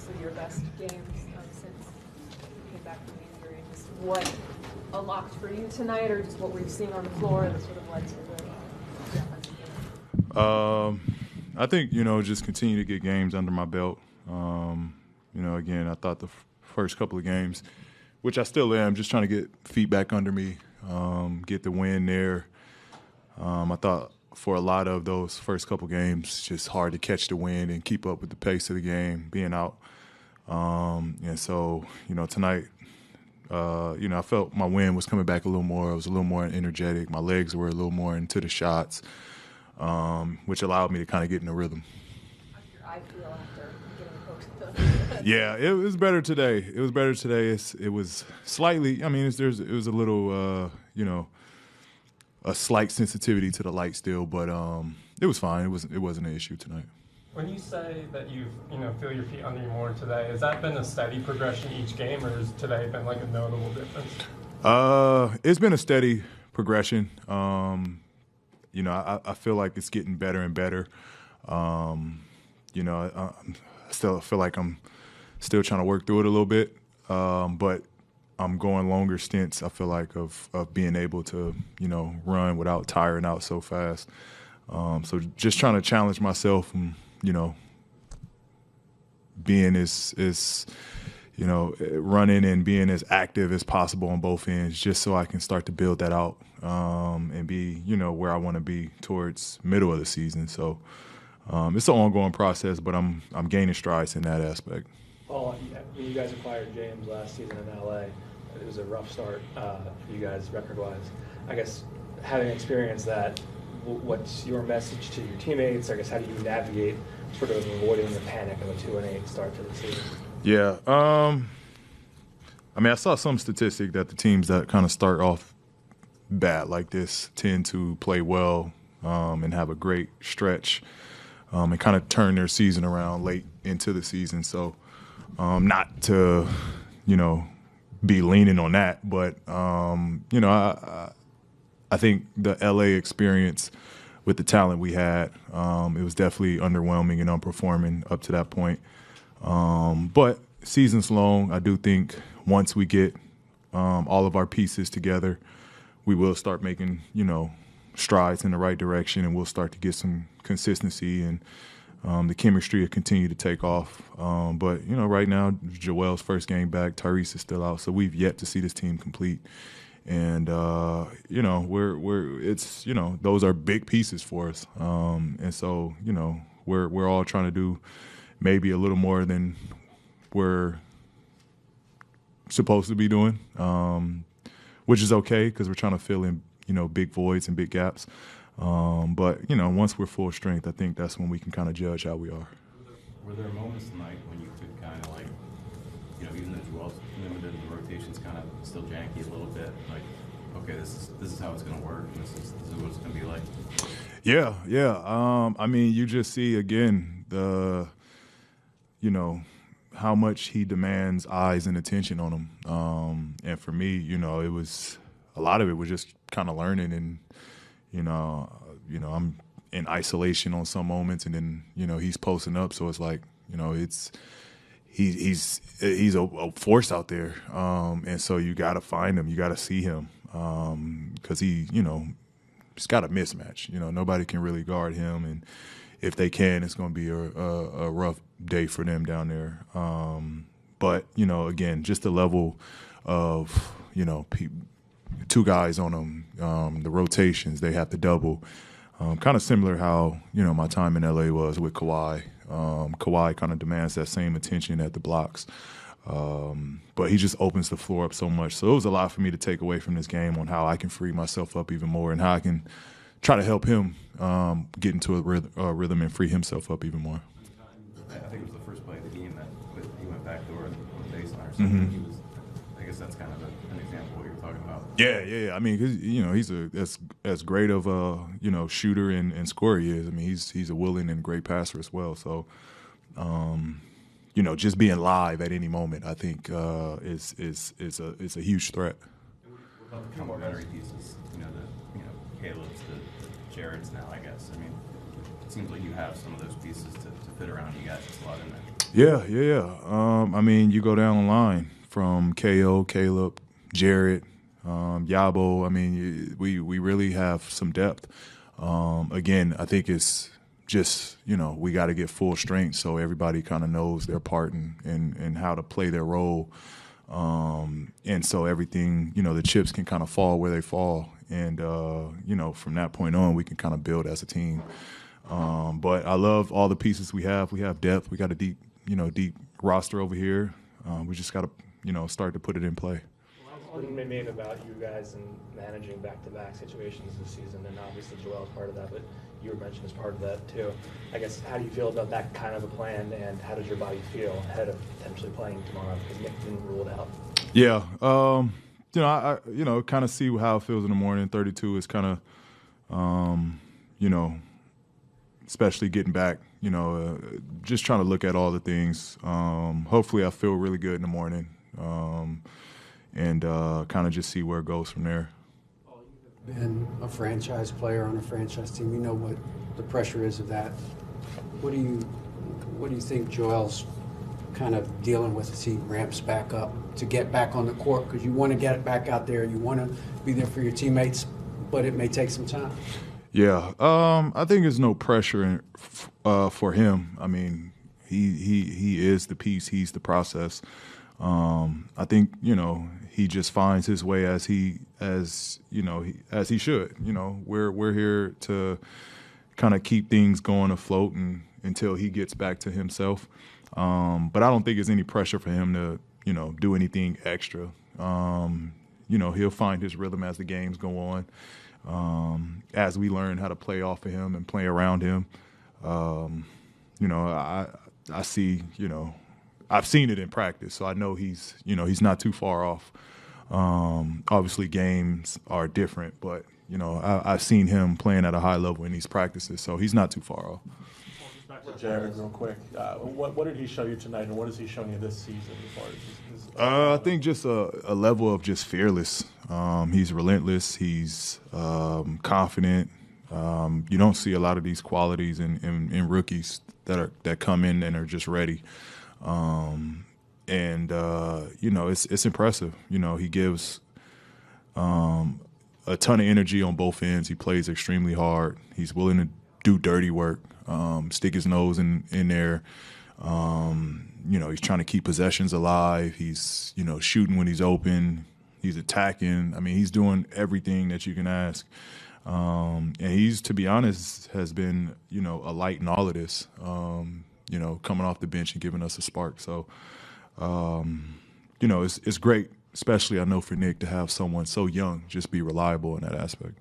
of your best games since you came back from the injury. Just what unlocked for you tonight, or just what were you seeing on the floor that sort of led to the offensive game? I think, just continue to get games under my belt. Again, I thought the first couple of games, which I still am, just trying to get feet back under me, get the win there. I thought for a lot of those first couple games, just hard to catch the wind and keep up with the pace of the game, being out. And so, tonight, I felt my wind was coming back a little more. I was a little more energetic. My legs were a little more into the shots, which allowed me to kind of get in the rhythm. How did your eye feel after getting poked? Yeah, it was better today. It was slightly. I mean, it was a little, a slight sensitivity to the light still, but it was fine. It wasn't an issue tonight. When you say that you feel your feet under you more today, has that been a steady progression each game, or has today been like a notable difference? It's been a steady progression. I feel like it's getting better and better. I still feel like I'm still trying to work through it a little bit, but I'm going longer stints, I feel like, of being able to, run without tiring out so fast. So just trying to challenge myself and, being as running and being as active as possible on both ends, just so I can start to build that out and be, where I want to be towards middle of the season. So it's an ongoing process, but I'm gaining strides in that aspect. Paul, when you guys acquired James last season in LA, it was a rough start for you guys record-wise. I guess having experienced that, what's your message to your teammates? I guess how do you navigate sort of avoiding the panic of a 2-8 start to the season? Yeah, I saw some statistic that the teams that kind of start off bad like this tend to play well and have a great stretch and kind of turn their season around late into the season. So not to, be leaning on that, but I think the LA experience with the talent we had, it was definitely underwhelming and underperforming up to that point. But season's long. I do think once we get all of our pieces together, we will start making, strides in the right direction, and we'll start to get some consistency, and the chemistry will continue to take off. But, right now, Joel's first game back, Tyrese is still out, so we've yet to see this team complete. And, those are big pieces for us. And so, we're all trying to do maybe a little more than we're supposed to be doing, which is okay because we're trying to fill in, big voids and big gaps. But, once we're full strength, I think that's when we can kind of judge how we are. Were there moments tonight when you could kind of even though Joel's limited, the rotation's kind of still janky a little bit, like, okay, this is how it's going to work, and this is what it's going to be like? Yeah. You just see, again, how much he demands eyes and attention on him. And for me, it was a lot of it was just kind of learning, and, I'm in isolation on some moments, and then, he's posting up. So it's like, he's a force out there. And so you got to find him. You got to see him. Because he's got a mismatch. Nobody can really guard him, and if they can, it's going to be a rough day for them down there. But again, just the level of two guys on them, the rotations they have to double. Kind of similar how my time in LA was with Kawhi. Kawhi kind of demands that same attention at the blocks. But he just opens the floor up so much. So it was a lot for me to take away from this game on how I can free myself up even more, and how I can try to help him get into a rhythm and free himself up even more. I think it was the first play of the game that he went back door on the baseline or something. Mm-hmm. I guess that's kind of an example of what you're talking about. Yeah. I mean, 'cause, he's as great of a shooter and scorer he is. I mean, he's a willing and great passer as well. So. Just being live at any moment, I think, is a huge threat. What about the complementary pieces? Caleb's, the Jared's now, I guess. I mean, it seems like you have some of those pieces to fit around you guys. It's a lot in there. Yeah. I mean, you go down the line from KO, Caleb, Jared, Yabo. I mean, we really have some depth. Again, I think it's just, we got to get full strength so everybody kind of knows their part and how to play their role. And so everything, the chips can kind of fall where they fall. And, from that point on, we can kind of build as a team. But I love all the pieces we have. We have depth. We got a deep roster over here. We just got to, start to put it in play. What do you mean about you guys and managing back-to-back situations this season? And obviously Joel's part of that, but you were mentioned as part of that too. I guess, how do you feel about that kind of a plan, and how does your body feel ahead of potentially playing tomorrow? Because Nick didn't rule it out. Yeah. I kind of see how it feels in the morning. 32 is kind of, especially getting back, just trying to look at all the things. Hopefully I feel really good in the morning, and kind of just see where it goes from there. Been a franchise player on a franchise team, you know what the pressure is of that. What do you think Joel's kind of dealing with as he ramps back up to get back on the court? Because you want to get it back out there, you want to be there for your teammates, but it may take some time. Yeah, I think there's no pressure for him. I mean, he is the piece, he's the process. I think he just finds his way as he should. We're here to kind of keep things going afloat until he gets back to himself. But I don't think there's any pressure for him to do anything extra. He'll find his rhythm as the games go on. As we learn how to play off of him and play around him, I see, I've seen it in practice, so I know he's not too far off. Obviously games are different, but, I've seen him playing at a high level in these practices, so he's not too far off. Back to Jared real quick. What did he show you tonight, and what is he showing you this season as far as his I think just a level of just fearless. He's relentless. He's confident. You don't see a lot of these qualities in rookies that come in and are just ready. It's impressive. He gives a ton of energy on both ends. He plays extremely hard. He's willing to do dirty work, stick his nose in there. He's trying to keep possessions alive. He's, shooting when he's open. He's attacking. I mean, he's doing everything that you can ask. And he's, to be honest, has been, a light in all of this, coming off the bench and giving us a spark. So, it's great, especially I know for Nick to have someone so young just be reliable in that aspect.